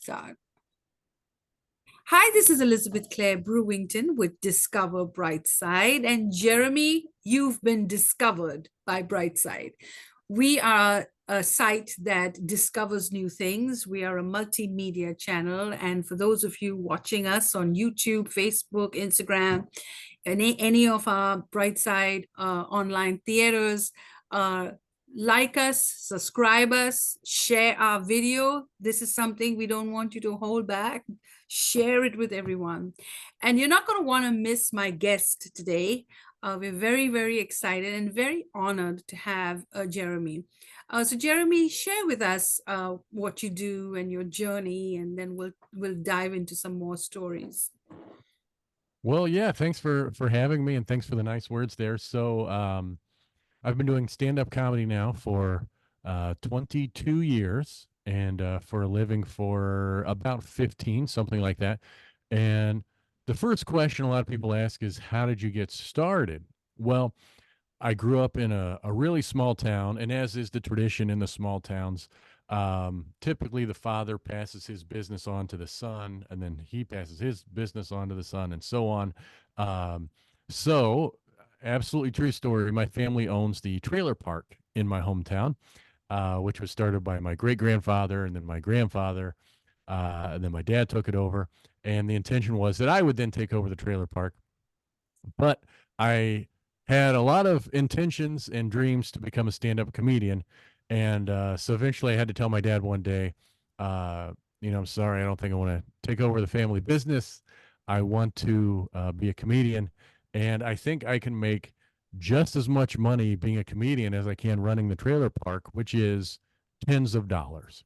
start. Hi, this is Elizabeth Clare Brewington with Discover Brightside. And Jeremy, you've been discovered by Brightside. We are a site that discovers new things. We are a multimedia channel. And for those of you watching us on YouTube, Facebook, Instagram, any of our Brightside online theaters, like us, subscribe us, share our video. This is something we don't want you to hold back. Share it with everyone. And you're not going to want to miss my guest today. We're very, very excited and very honored to have Jeremy. So Jeremy, share with us what you do and your journey, and then we'll dive into some more stories. Well, yeah, thanks for having me, and thanks for the nice words there. So, I've been doing stand-up comedy now for 22 years, and for a living for about 15, something like that. And the first question a lot of people ask is, how did you get started? Well, I grew up in a really small town, and as is the tradition in the small towns, typically the father passes his business on to the son, and then he passes his business on to the son, and so on. Um, so, absolutely true story. My family owns the trailer park in my hometown, which was started by my great grandfather and then my grandfather, and then my dad took it over. And the intention was that I would then take over the trailer park, but I had a lot of intentions and dreams to become a stand-up comedian. And so eventually I had to tell my dad one day, I'm sorry, I don't think I want to take over the family business. I want to be a comedian. And I think I can make just as much money being a comedian as I can running the trailer park, which is tens of dollars.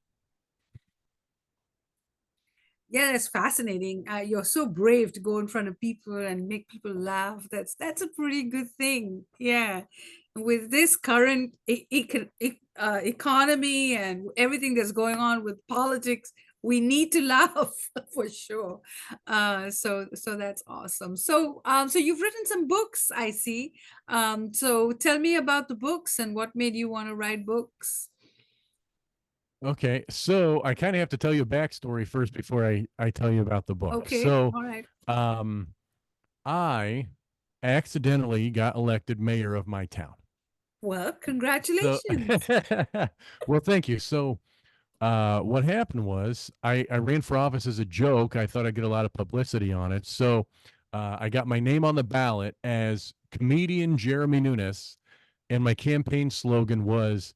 Yeah, that's fascinating. You're so brave to go in front of people and make people laugh. That's a pretty good thing. Yeah, with this current economy and everything that's going on with politics, we need to laugh for sure. So that's awesome. So you've written some books, I see. So tell me about the books and what made you want to write books. Okay, so I kind of have to tell you a backstory first before I tell you about the book. Okay, So, all right. um, I accidentally got elected mayor of my town. Well, So, congratulations. well, thank you. So, what happened was I ran for office as a joke. I thought I'd get a lot of publicity on it. So, I got my name on the ballot as comedian Jeremy Nunes, and my campaign slogan was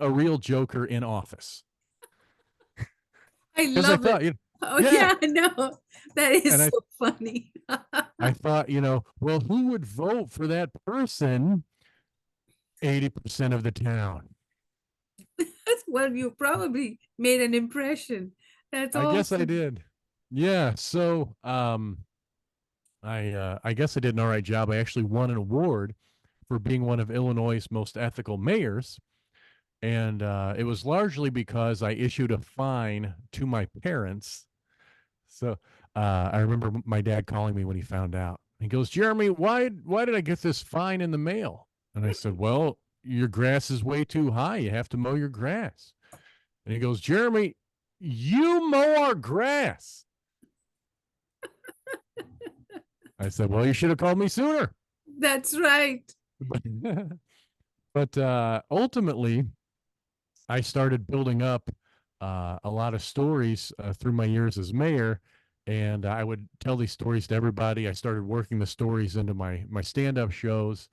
"A real joker in office." I Because I love it. thought, Oh yeah, yeah, I know. That and is so funny. I thought, well, who would vote for that person? 80% of the town. Well, you probably made an impression. That's I guess I awesome. did. Yeah. So, I guess I did an all right job. I actually won an award for being one of Illinois' most ethical mayors. And it was largely because I issued a fine to my parents. So I remember my dad calling me when he found out. He goes, Jeremy, why did I get this fine in the mail? And I said, well, your grass is way too high. You have to mow your grass. And he goes, Jeremy, you mow our grass. I said, well, you should have called me sooner. That's right. But ultimately, I started building up a lot of stories through my years as mayor, and I would tell these stories to everybody. I started working the stories into my stand-up shows,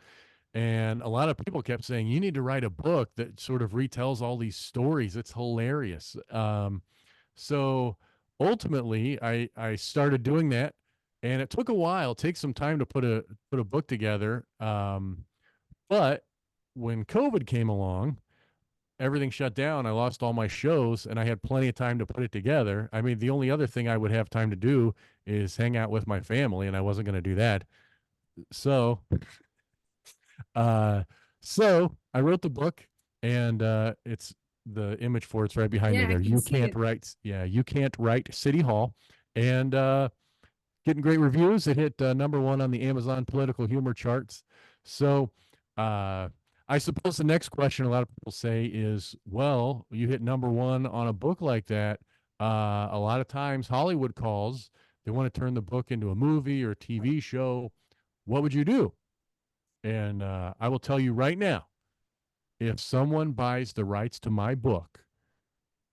and a lot of people kept saying, "You need to write a book that sort of retells all these stories. It's hilarious." So ultimately, I started doing that, and it took a while. It takes some time to put a book together. But when COVID came along, everything shut down. I lost all my shows, and I had plenty of time to put it together. I mean, the only other thing I would have time to do is hang out with my family, and I wasn't going to do that. So, uh, so I wrote the book, and it's the image for it's right behind me Yeah, I there. can You see can't it. write, yeah, you can't write City Hall, and getting great reviews. It hit #1 on the Amazon political humor charts. So, uh, I suppose the next question a lot of people say is, well, you hit #1 on a book like that. A lot of times Hollywood calls, they want to turn the book into a movie or a TV show. What would you do? And I will tell you right now, if someone buys the rights to my book,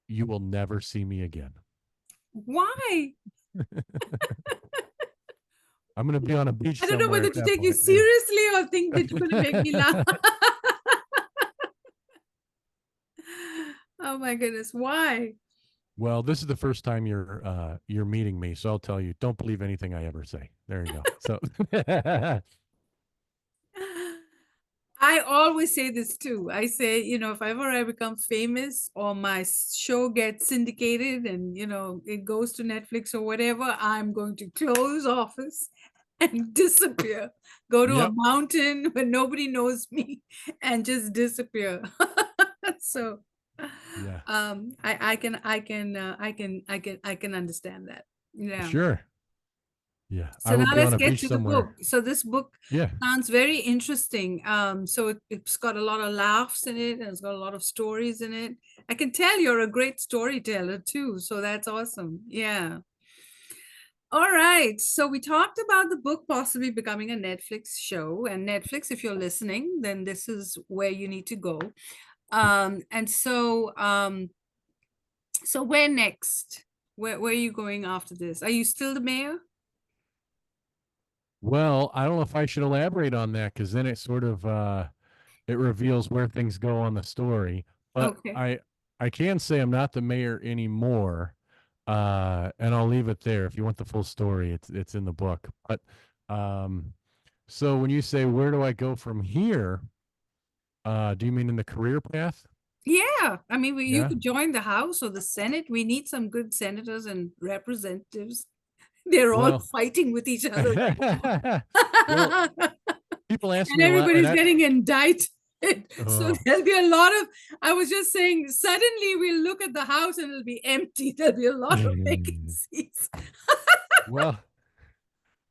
you will never see me again. Why? I'm going to be on a beach I don't know somewhere whether at to that take you point. Yeah. seriously or think that you're going to make me laugh. Oh my goodness. Why? Well, this is the first time you're meeting me, so I'll tell you, don't believe anything I ever say. There you go. So I always say this too. I say, if ever I become famous or my show gets syndicated and, it goes to Netflix or whatever, I'm going to close office and disappear. Go to a yep. mountain where nobody knows me and just disappear. So, Yeah. I can understand that. Yeah. Sure. Yeah. I So will now be on let's a get beach to the somewhere. book. So this book Yeah. sounds very interesting. So it's got a lot of laughs in it, and it's got a lot of stories in it. I can tell you're a great storyteller too, so that's awesome. Yeah. All right. So we talked about the book possibly becoming a Netflix show, and Netflix, if you're listening, then this is where you need to go. And so where next? Where are you going after this? Are you still the mayor? Well, I don't know if I should elaborate on that because then it sort of it reveals where things go on the story. But Okay. I can say I'm not the mayor anymore. And I'll leave it there. If you want the full story, it's in the book. But so when you say where do I go from here, do you mean in the career path? Yeah, I mean, you Yeah. could join the House or the Senate. We need some good senators and representatives. They're all Well, fighting with each other right well, now. people ask And me a lot, and everybody's getting indicted. So oh, there'll be a lot of, I was just saying, suddenly we'll look at the House and it'll be empty. There'll be a lot of vacancies. well,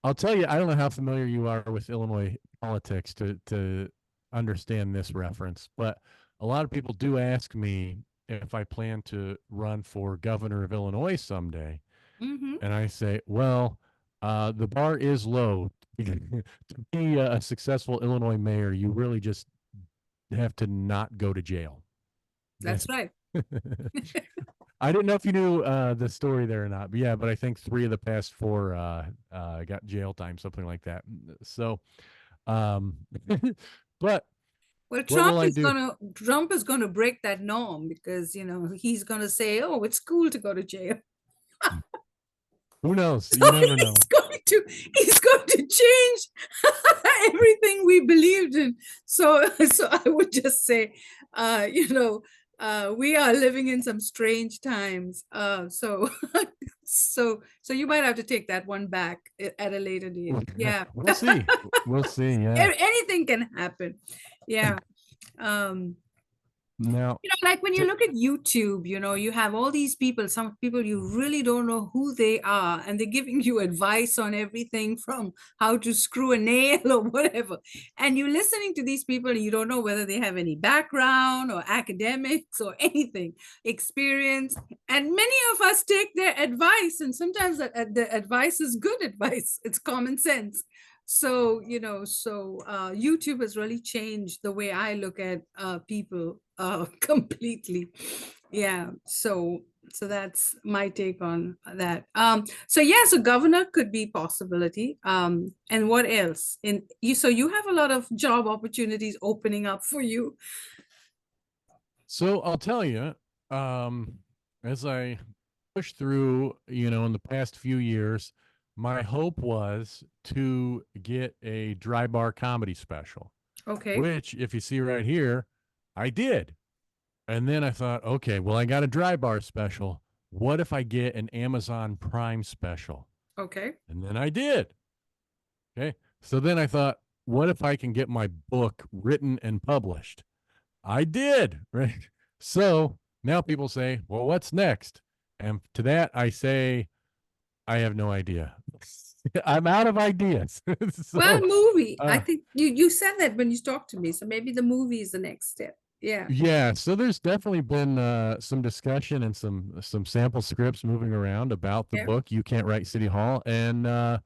I'll tell you, I don't know how familiar you are with Illinois politics to understand this reference, but a lot of people do ask me if I plan to run for governor of Illinois someday. Mhm. And I say, well, the bar is low. To be a successful Illinois mayor, you really just have to not go to jail. That's right. I didn't know if you knew the story there or not, but yeah, but I think 3 of the past 4 got jail time, something like that. So, um, but Well, what will I do? Trump is gonna break that norm because he's gonna say, "Oh, it's cool to go to jail." Who knows? So You never know. he's going to change everything we believed in. So I would just say, we are living in some strange times. So you might have to take that one back at a later date. Yeah. We'll see. We'll see. Yeah. Anything can happen. Yeah. Um, Now, like when you so, look at YouTube, you have all these people, some people you really don't know who they are, and they're giving you advice on everything from how to screw a nail or whatever. And you're listening to these people, and you don't know whether they have any background or academics or anything, experience. And many of us take their advice, and sometimes the advice is good advice, it's common sense. So YouTube has really changed the way I look at people completely. Yeah. So that's my take on that. So governor could be possibility. And what else? So you have a lot of job opportunities opening up for you. so I'll tell you, as I push through, in the past few years, my hope was to get a dry bar comedy special, Okay. which, if you see right here, I did. And then I thought, okay, well, I got a dry bar special. What if I get an Amazon Prime special? Okay. And then I did. Okay. So then I thought, what if I can get my book written and published? I did. Right. So now people say, well, what's next? And to that, I say, I have no idea. I'm out of ideas. Well, So, movie. I uh, think you said that when you talked to me. So maybe the movie is the next step. Yeah. Yeah, so there's definitely been some discussion and some sample scripts moving around about the Yeah. book You Can't Write City Hall, and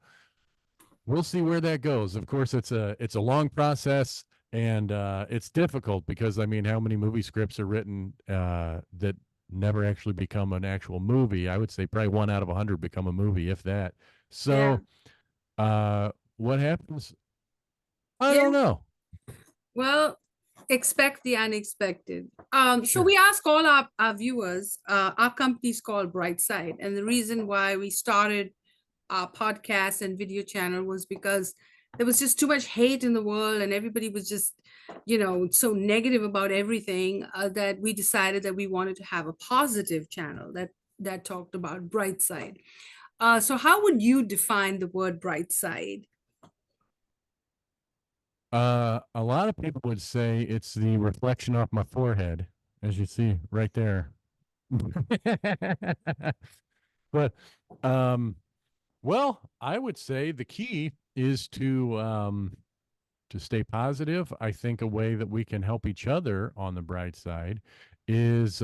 we'll see where that goes. Of course, it's a long process, and it's difficult because I mean, how many movie scripts are written that never actually become an actual movie? I would say probably 1 out of 100 become a movie, if that. Yeah. So, what happens? I Yeah. don't know. Well, expect the unexpected. So Sure. we ask all our viewers, our company's called Brightside. And the reason why we started our podcast and video channel was because there was just too much hate in the world and everybody was just, so negative about everything, that we decided that we wanted to have a positive channel that talked about bright side. So how would you define the word bright side? A lot of people would say it's the reflection off my forehead, as you see right there. But, um, well, I would say the key is to stay positive. I think a way that we can help each other on the bright side is,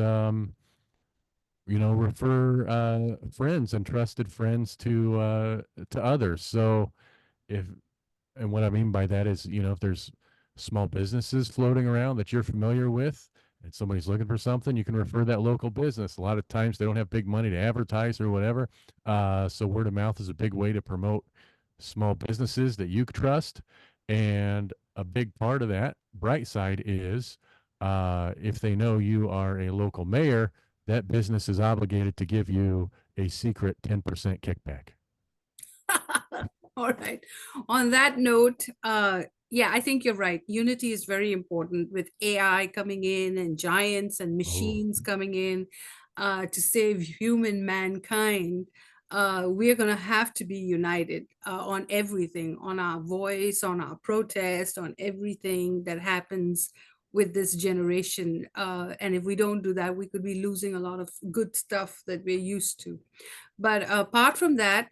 refer friends and trusted friends to others. So if and what I mean by that is, if there's small businesses floating around that you're familiar with and somebody's looking for something, you can refer that local business. A lot of times they don't have big money to advertise or whatever. So word of mouth is a big way to promote small businesses that you trust. And a big part of that bright side is if they know you are a local mayor, that business is obligated to give you a secret 10% kickback. All right. On that note, yeah, I think you're right. Unity is very important with AI coming in and giants and Oh, machines coming in to save human mankind. We're going to have to be united on everything, on our voice, on our protest, on everything that happens with this generation. And if we don't do that, we could be losing a lot of good stuff that we're used to. But apart from that,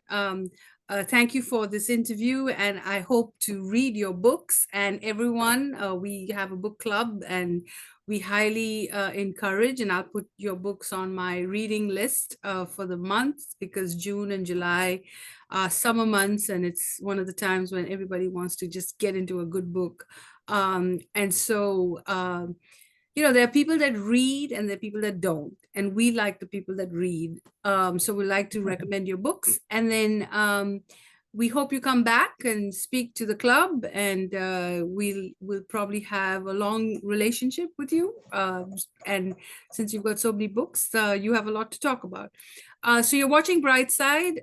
thank you for this interview, and I hope to read your books. And everyone, we have a book club, and we highly encourage. And I'll put your books on my reading list for the months, because June and July are summer months, and it's one of the times when everybody wants to just get into a good book. And so, there are people that read and there are people that don't, and we like the people that read. So we like to recommend your books, and then we hope you come back and speak to the club, and we'll probably have a long relationship with you. And since you've got so many books, you have a lot to talk about. So you're watching Brightside,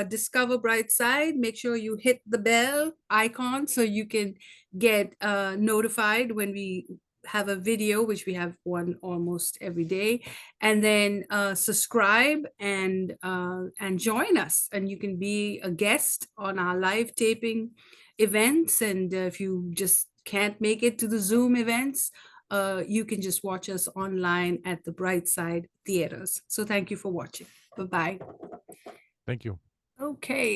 discover Brightside. Make sure you hit the bell icon so you can get notified when we have a video, which we have one almost every day, and then subscribe and join us, and you can be a guest on our live taping events. And if you just can't make it to the Zoom events, you can just watch us online at the Brightside Theaters. So thank you for watching. Bye-bye. thank you. Okay.